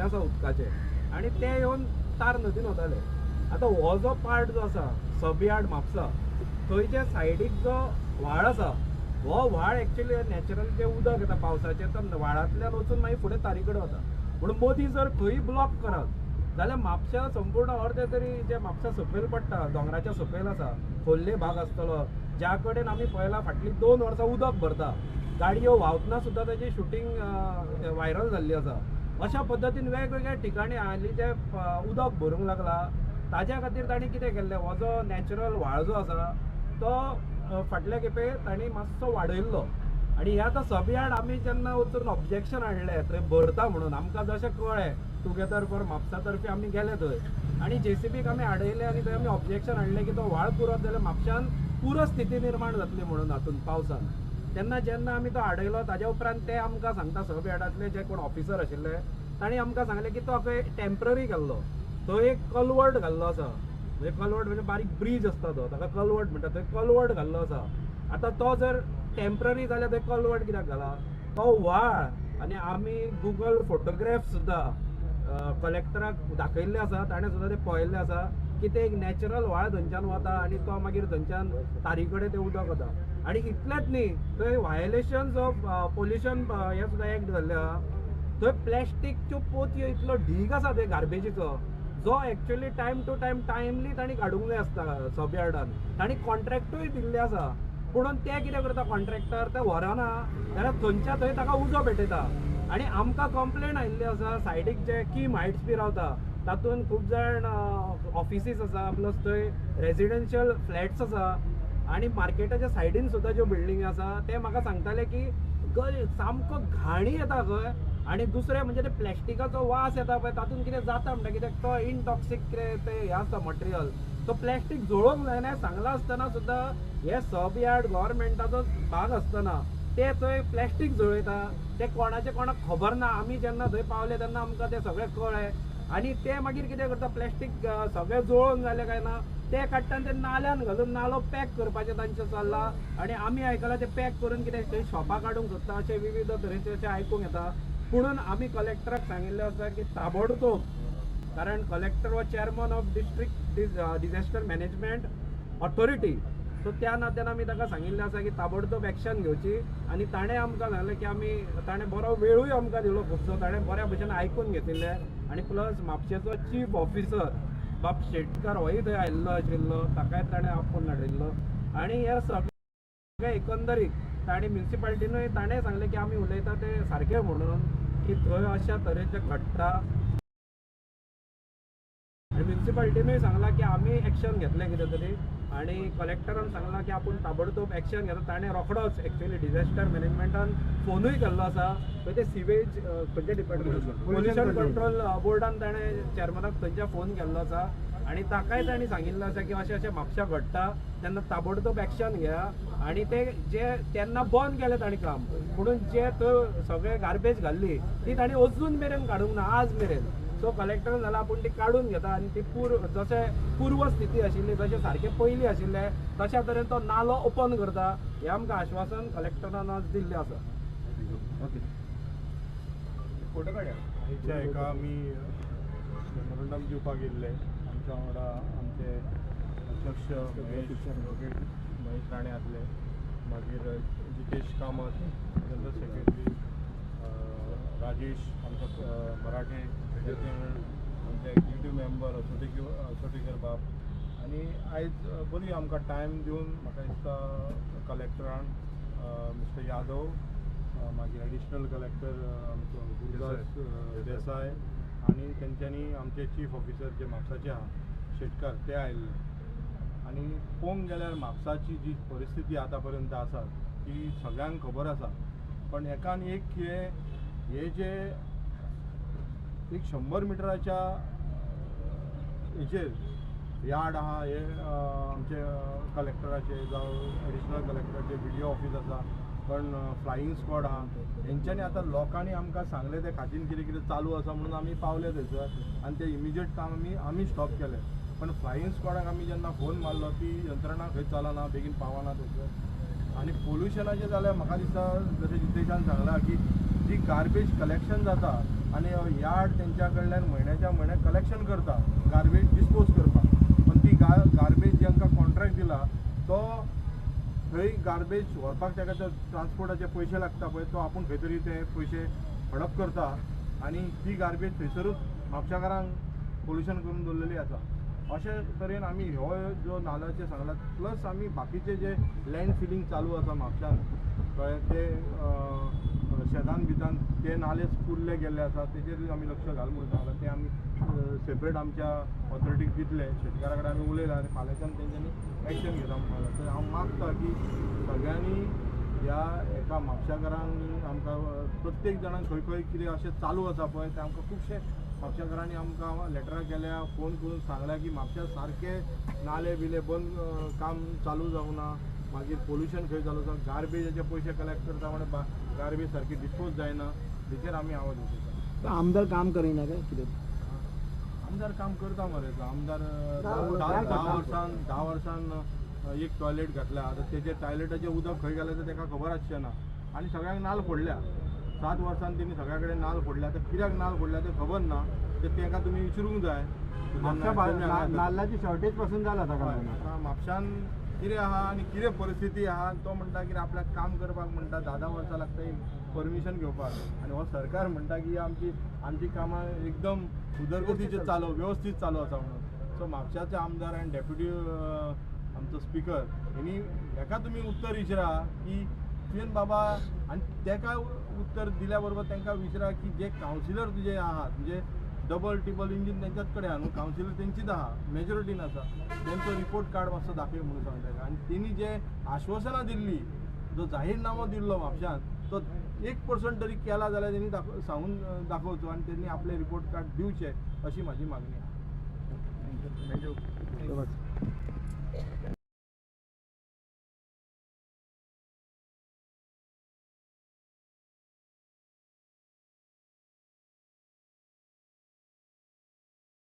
आसा उदकाचे आनी ते येवन तार नदीन वताले. आतां हो जो पार्ट जो आसा सबयार्ड म्हापसा थंयचे सायडीक जो व्हाळ आसा हो व्हाळ एक्चुअली नॅचरल जे उदक येता पावसाचें तर व्हाळांतल्यान वचून मागीर फुडें तारी कडेन वता. म्हणून मदीं जर खंय ब्लॉक करत जाल्यार म्हापशा संपूर्ण अर्दे तरी जे म्हापसा सकयल पडटा दोंगराच्या सकयल आसा खोल्ले भाग आसतलो ज्या कडेन आमी पळयला फाटलीं 2 वर्सां उदक भरता गाडयो व्हांवतना सुद्दां ताची शुटींग व्हायरल जाल्ली आसा. अशा पद्दतीन वेगवेगळ्या ठिकाणी हालीं जे उदक भरूंक लागला ताज्या खातीर तांणी कितें केल्लें हो जो नॅचरल व्हाळ जो आसा तो फाटल्या खेपे तांणी मातसो वाडयल्लो आनी हे आतां सबयार्ड आमी जेन्ना वचून ऑब्जेक्शन हाडलें थंय भरता म्हणून आमकां जशें कळ्ळें टुगेदर फॉर म्हापसा तर्फे आमी गेले थंय आनी JCBक आमी हाडयले आनी थंय आमी ऑब्जेक्शन हाडलें की तो व्हाळ पुरत जाल्यार म्हापशान पूर स्थिती निर्माण जातली म्हणून हातून पावसान. तेन्ना जेन्ना आमी तो हाडयलो ताज्या उपरांत ते आमकां सांगता सबयार्डांतले जे कोण ऑफिसर आशिल्ले तांणी आमकां सांगलें की तो खंय टेम्पररी केल्लो थंय एक कलवर्ट घाल्लो आसा. म्हणजे कलवर्ट म्हणजे बारीक ब्रीज आसता तो ताका कलवर्ट म्हणटा थंय कलवर्ट घाल्लो आसा. आतां तो जर टेम्पररी जाल्यार थंय कलवर्ट कित्याक घाला तो व्हाळ आनी आमी गुगल फोटोग्राफ सुद्दां कलेक्टराक दाखयल्ले आसा ताणें सुद्दां ते पळयल्ले आसा की ते एक नॅचरल व्हाळ थंयच्यान वता आनी तो मागीर थंयच्यान तारी कडेन तें उदक वता. आनी इतलेंच न्ही थंय व्हायोलेशन्स ऑफ पोल्युशन हे सुद्दां एक्ट जाल्ले आहा. थंय प्लॅस्टीकच्यो पोतयो इतलो ढीग आसा ते गार्बेजीचो जो actually time to time timely तांणी काडूंक जाय आसता सबयार्डान तांणी कॉन्ट्रॅक्टूय दिल्ले आसा. पुणून ते कितें करता कॉन्ट्रॅक्टर ते व्हरना जाल्यार थंयच्या थंय ताका उजो भेटयता आनी आमकां कंप्लेन आयिल्ली आसा सायडीक जे कीम हायट्स बी रावता तातूंत खूब जाण ऑफिसीस आसा प्लस थंय रेजिडेन्शियल फ्लॅट्स आसा आनी मार्केटाच्या सायडीन सुद्दां ज्यो बिल्डींग आसा ते म्हाका सांगताले की सामको घाणी येता खंय आनी दुसरें म्हणजे ते प्लॅस्टिकाचो वास येता पळय तातूंत कितें जाता म्हणटा कित्याक तो इनटॉक्सीक कितें तें हें आसता मटेरियल तो प्लॅस्टीक जळोवंक जायना सांगला आसतना सुद्दां हे सबयार्ड गव्हर्मेंटाचो भाग आसतना ते थंय प्लॅस्टीक जळयता ते कोणाचें कोणाक खबर ना. आमी जेन्ना थंय पावले तेन्ना आमकां तें सगळें कळ्ळें आनी ते मागीर कितें करता प्लॅस्टीक सगळें जळोवन जालें काय ना ते काडटा ते नाल्यान घालून नालो पॅक करपाचें तांचें चल्लां आनी आमी आयकलां ते पॅक करून कितें थंय शॉपां काडूंक सोदता अशें विविध तरेचें अशें आयकूंक येता. पुणून आमी कलेक्टराक सांगिल्लें आसा की ताबडतोब कारण कलेक्टर हो chairman of district disaster management authority so त्या नात्यान आमी ताका सांगिल्लें आसा की ताबडतोब एक्शन घेवची आनी ताणें आमकां सांगलें की आमी ताणें बरो वेळूय आमकां दिलो खुबसो ताणें बऱ्या भशेन आयकून घेतिल्लें आनी प्लस म्हापशेचो चीफ ऑफिसर बाब शेटकार होय थंय आयिल्लो आशिल्लो ताकाय ताणें आपोवन हाडिल्लो आनी हे सगळें एकंदरीत ताणें म्युन्सिपालिटीनूय ताणें सांगलें की आमी उलयता तें सारकें म्हणून की थंय अशा तरेचें घडटा आनी म्युन्सिपालिटीनूय सांगलां की आमी एक्शन घेतलें कितें तरी आनी कलेक्टरान सांगलां की आपूण ताबडतोब एक्शन घेता. ताणें रोखडोच एक्चुअली डिझास्टर मॅनेजमेंटान फोनूय केल्लो आसा थंय ते सिवेज खंयचे डिपार्टमेंट पोल्युशन कंट्रोल बोर्डान ताणें चेअरमनाक थंयच्या फोन केल्लो आसा आनी ताकाय तांणी सांगिल्लें आसा की अशें अशें म्हापशा घडटा तेन्ना ताबडतोब एक्शन घेया आनी ते जे तेन्ना बंद केलें तांणी काम म्हणून जे थंय सगळें गार्बेज घाल्ली ती तांणी अजून मेरेन काडूंक ना आज मेरेन. सो कलेक्टरान जाल्यार आपूण ती काडून घेता आनी ती जशें पूर्व स्थिती आशिल्ली जशें सारकें पयलीं आशिल्लें तशा तरेन तो नालो ओपन करता हें आमकां आश्वासन कलेक्टरान आज दिल्लें आसा. ओके फोटो काडया आयच्या हेका आमी मेमोरंडम दिवपाक येयल्ले आमच्या वांगडा आमचे अध्यक्ष महेश राणे आसले मागीर जितेश कामत जनरल सेक्रेटरी राजेश आमचो मराठे आमचे एक्झिक्युटीव मेंबर असोटीकर बाब आनी आयज बरी आमकां टायम दिवन म्हाका दिसता कलेक्टरान मिस्टर यादव मागीर एडिशनल कलेक्टर आमचो गुरुदास देसाय आनी तेंच्यांनी आमचे चीफ ऑफिसर जे म्हापसाचे आहा शेटकार ते आयिल्ले आनी पळोवंक गेल्यार म्हापसाची जी परिस्थिती आतां पर्यंत आसा ती सगळ्यांक खबर आसा पण एकान एक हे जे एक 100 मिटराच्या हेचेर यार्ड आहा हे आमचे कलेक्टराचे जावं एडिशनल कलेक्टराचे व्हिडिओ ऑफिस आसा पण फ्लायींग स्क्वॉड आहा हेंच्यांनी आतां लोकांनी आमकां सांगलें ते खातीर कितें कितें चालू आसा म्हणून आमी पावले थंयसर आनी ते इमिजिएट काम आमी स्टॉप केलें पण फ्लायींग स्क्वॉडाक आमी जेन्ना फोन मारलो ती यंत्रणा खंय चलना बेगीन पावना थंयसर आनी पोल्युशनाचें जाल्यार म्हाका दिसता जशें जितेशान सांगलां की जी गार्बेज कलेक्शन जाता आनी यार्ड तेंच्या कडल्यान म्हयन्याच्या म्हयन्याक कलेक्शन करता गार्बेज डिस्पोज करपाक, पण ती गार्बेज जांकां कॉन्ट्रॅक्ट दिला तो थंय गार्बेज व्हरपाक ताका जो ट्रान्सपोर्टाचे पयशे लागता पळय तो आपूण खंय तरी ते पयशे हडप करता आनी ती गार्बेज थंयसरूच म्हापशाकारांक पोल्युशन करून दवरलेली आसा. अशे तरेन आमी हो जो नाल्याचे सांगलात प्लस आमी बाकीचे जे लँड फिलिंग चालू आसा म्हापशान कळ्ळें ते शेतान बितान ते नाले फुल्ले गेल्ले आसा तेजेर आमी लक्ष घाल म्हणून सांगलां. ते आमी सेपरेट आमच्या ऑथॉरिटीक दितले, शेतकारा कडेन आमी उलयला आनी फाल्यांच्यान तेंच्यांनी एक्शन घेता म्हणून सांगलां. तर हांव मागता की सगळ्यांनी ह्या एका म्हापशाकारांनी आमकां प्रत्येक जाणांक खंय खंय कितें अशें चालू आसा पळय ते आमकां खुबशे म्हापशाकारांनी आमकां लेटरां केल्या, फोन करून सांगल्या की म्हापशा सारके नाले बिले बंद काम चालू जावंक ना, मागीर पोल्युशन खंय चालू आसा, गार्बेजाचे पयशे कलेक्ट करता म्हणजे गार्बेज सारकी डिस्पोज जायना, तेचेर आमी आवाज उठयता. आमदार काम करिना काय कितें? आमदार काम करता मरे, आमदार 10 वर्सान एक टॉयलेट घातल्या, आतां तेजे टॉयलेटाचें उदक खंय गेलें तें ताका खबर आसचें ना आनी सगळ्यांक नाल फोडल्या. 7 वर्सान तेणी सगळ्या कडेन नाल फोडल्या, आतां कित्याक नाल फोडल्या तें खबर ना, तें तांकां तुमी विचारूंक जाय. नाल्लाची शॉर्टेज पासून जाला ताका म्हापशान कितें आहा आनी कितें परिस्थिती आहा तो म्हणटा की आपल्याक काम करपाक म्हणटा 10 वर्सां लागता परमिशन घेवपाक, आनी हो सरकार म्हणटा की आमची कामां एकदम उदरगतीचे चालू वेवस्थीत चालू आसा म्हणून. सो म्हापशाचे आमदार आनी डेप्युटी आमचो स्पिकर हेणी हेका तुमी उत्तर विचारा की तुवें बाबा, आनी तेका उत्तर दिल्या बरोबर तांकां विचारा की जे कावन्सिलर तुजे आहात म्हणजे डबल टिबल इंजीन तेंच्याच कडेन आहा न्हू, कावन्सिलर तेंचीच आहा, मेजॉरिटीन आसा, तेंचो रिपोर्ट कार्ड मातसो दाखय म्हणून सांगता. आनी तेणी जे आश्वासनां दिल्ली, जो जाहीरनामो दिल्लो म्हापशान तो 1% तरी केला जाल्यार तेणी सांगून दाखोवचो आनी तेणी आपले रिपोर्ट कार्ड दिवचे अशी म्हाजी मागणी आहा. थँक्यू.